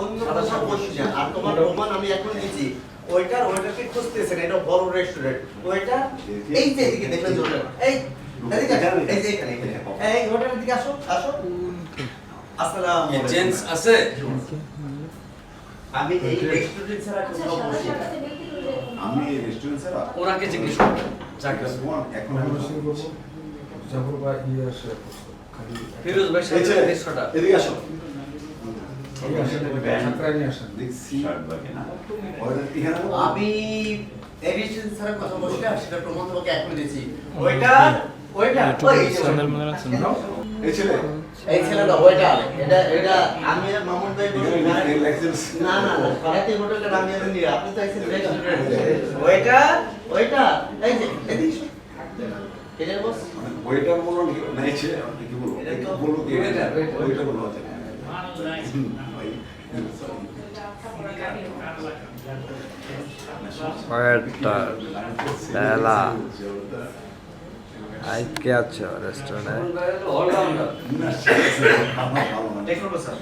অন্য কোথাও বসি না। আর তোমার প্রমাণ আমি এখন দিচ্ছি। ওইটাকে খুঁজতেছেন, এটা বড় রেস্টুরেন্ট। ওইটা এই যে এদিকে দেখবেন হোটেল। এই এদিকে আসো, এই যে এখানে। এই হোটেলের দিকে আসো, আসো। আসসালামু আলাইকুম। জেন্টস আছে? আমি এই রেস্টুরেন্ট ছাড়া কোথাও বসি না। আমি এই রেস্টুরেন্ট ছাড়া ওনাকে জিজ্ঞেস করবেন। চাকরি এখন আমি জাফর ভাই ইয়ে আসে খালি ফিরোজ ভাই সাথে এই যে, 150 টাকা। এদিকে আসো এই আসেন ছাত্রাই নিয়ে আসেন দেখছি অর্ডার কি হলো আমি এই রেস্টুরেন্ট ছাড়া কথা বসি না, সেটা প্রমাণ তোমাকে এখন দিচ্ছি। ওইটা ওই যে এই ছেলে এই ছেলেটা ওইটা এটা আমি আর মামুন ভাই বলি না এই লাইসেন্স না না এতে হোটেলটা আমি আর নি আপনি তো আইছেন রেস্টুরেন্ট ওইটা এই যে এদিকে এটার বস ওইটার বলো নাই ছেলে কি বলবো এটা তো বলবো কি ওইটা, ওইটা বলো ওয়েটার বেলা আইকে আছো রেস্টুরেন্টে অলরাউন্ডার। দেখো স্যার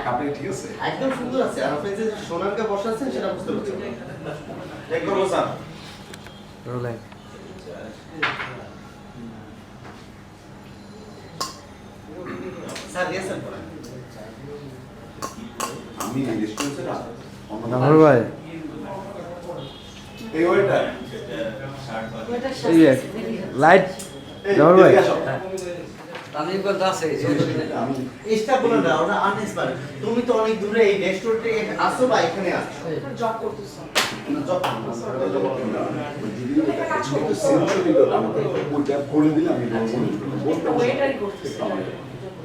আপনি ঠিক আছে একদম সুন্দর আছে। আর আপনি যে সোনারকে বসাচ্ছেন সেটা বুঝতে পারছেন। দেখো স্যার রোলিং স্যার রিহার্সাল করেন। আমি এই রেস্টুরেন্ট ছাড়া জাফর ভাই এই ওইটা এই যে লাইট জাফর ভাই তামিম কথা আছে চৌধুরী নাই। আমি স্টাফ বলে না ওটা আনএক্সপার্ট। তুমি তো অনেক দূরে এই রেস্টুরেন্টে আসো বা এখানে আসছো জব করতেছো না জব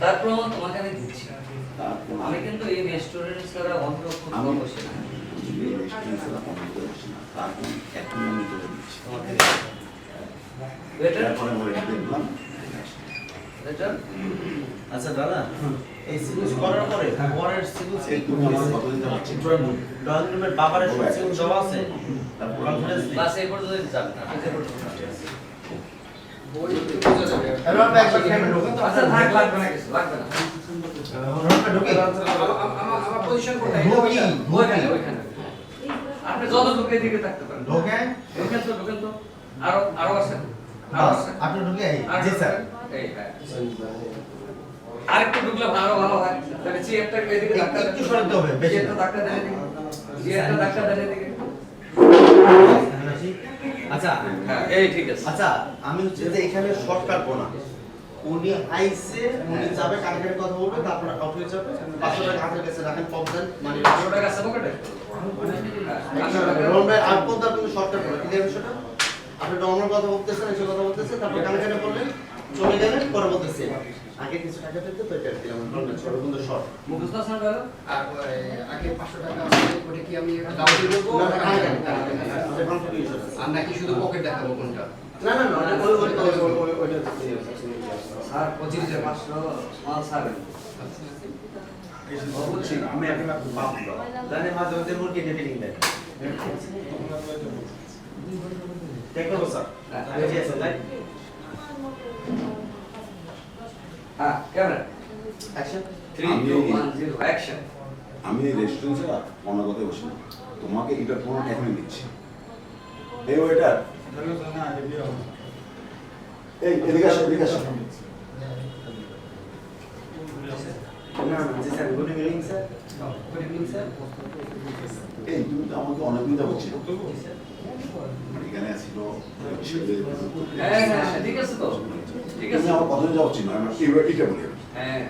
তার প্রমাণ তোমাকে আমি দিচ্ছি। আমি কিন্তু এই রেস্টুরেন্ট ছাড়া অন্য কোথাও বসি না। ওয়েটার ওয়েটার আচ্ছা দাদা এই সিগুস করার পরে পরের সিগুস ড্রয়িং রুমের বাবারের সব সিগুস দেওয়া আছে কনফারেন্স নেই বাস এই পর্যন্ত যান না এই পর্যন্ত এবার একবার ক্যামেরা ঢোকেন তো আচ্ছা থাক লাগবে না কিছু লাগবে না রুমটা ঢোকে আমার পজিশন কোথায় ঢোকি ওইখানে ওইখানে আপনি যত ঢুকে দিকে থাকতে পারেন ঢোকে ঢোকেন তো আরো আছে আরো আছে আপনি ঢুকে জি স্যার এই হ্যাঁ আরেকটু ঢুকলে ভালো হয় তাহলে চেয়ারটা এদিকে ধাক্কা একটু সরাতে হবে বেশি চেয়ারটা ধাক্কা দেন এদিকে চেয়ারটা ধাক্কা দেন এদিকে আচ্ছা হ্যাঁ এই ঠিক আছে আচ্ছা আমি হচ্ছে যে এখানে শর্টকাট না উনি আইসে উনি যাবে কালকের কথা বলবে তারপর আউট হয়ে যাবে 500 টাকা হাতের কাছে রাখেন পপদেন মানে 500 টাকা আছে পকেটে রোহন ভাই আর কোনটা কিন্তু শর্টকাট করে ক্লিয়ার বিষয়টা আপনি নরমাল কথা বলতেছেন এসে কথা বলতেছেন তারপর কালকের বললেন চলে গেলেন পরে বলতেছেন আগে কিছু টাকা পেতে তো এটা দিলাম নরমাল ছোট কিন্তু শর্ট মুখস্থ আছে না তাহলে আর আগে 500 টাকা আছে ওটা কি আমি ডাউন দিয়ে দেবো না আর নাকি শুধু পকেট দেখাবো কোনটা না না না ওইটা স্যার 25,500 মাল স্যার বুঝছি আমি এখন জানি মাঝে মধ্যে মুরগি ডেটিং দেয় দেখো স্যার জি স্যার তাই হ্যাঁ ক্যামেরা অ্যাকশন 3 2 1 0 অ্যাকশন আমি এই রেস্টুরেন্ট ছাড়া অন্য কথাই বসি না তোমাকে এটা তোমার এখনই দিচ্ছি এই ওয়েটার এই এদিকে আসো এদিকে আসো না না জি sir good evening sir good evening sir এই তুমি তো আমাকে অনেকদিন যাবো ছিল এখানে ছিল হ্যাঁ হ্যাঁ ঠিক আছে তো ঠিক আছে তুমি আমার কতদিন যাবো ছিল আমি এটা বলি হ্যাঁ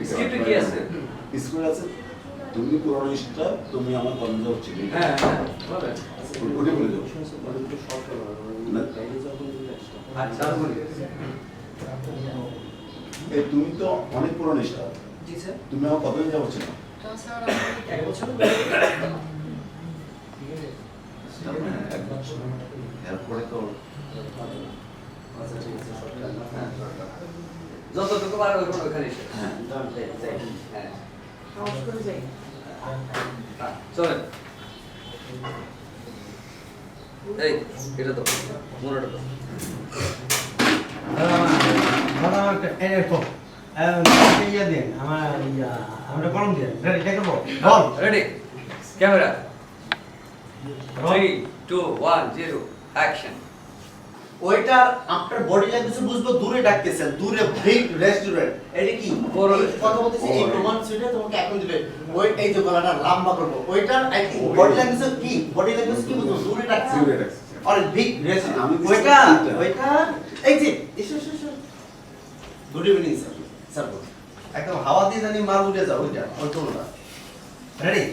স্ক্রিপ্টে কি আছে স্কুল আছে তুমি পুরনো স্টাফ তুমি আমার কতদিন যাবো ছিল হ্যাঁ হ্যাঁ বলেন ওটা বলে যাও আচ্ছা বলি এই তুমি তো অনেক পুরনো স্টাফ জি স্যার তুমি আমার কতদিন যাবো ছিল স্যার এক বছর এরপরে তো যতটুকু পারে ওইখানে এসে হ্যাঁ হ্যাঁ চলেন এই এটা তো মোড়টা তো দাদা একটা এনে তো ইয়া দেন আমরা কলম দেন রেডি টেক বল বল রেডি ক্যামেরা 3 2 1 0 অ্যাকশন ওইটার আপনার বডি ল্যাঙ্গুয়েজ বুঝবো দূরে ডাকতেছেন দূরে ভিক রেস্টুরেন্ট এটা কি বড় এই কথা বলতেছি এই প্রমাণ সেটা তোমাকে এখন দিবে ওই এই যে গলাটা লম্বা করব ওইটার আই থিং বডি ল্যাঙ্গুয়েজ কি বডি ল্যাঙ্গুয়েজ কি বুঝবো দূরে ডাকছে দূরে ডাকছে। আর ভিক রেস্টুরেন্ট আমি দিছি ওইটা তিনটা। ওইটা এই যে এসো গুড ইভিনিং স্যার স্যার একদম হাওয়া দিয়ে জানি মাল উড়ে যাও ওইটা ওই তোলা রেডি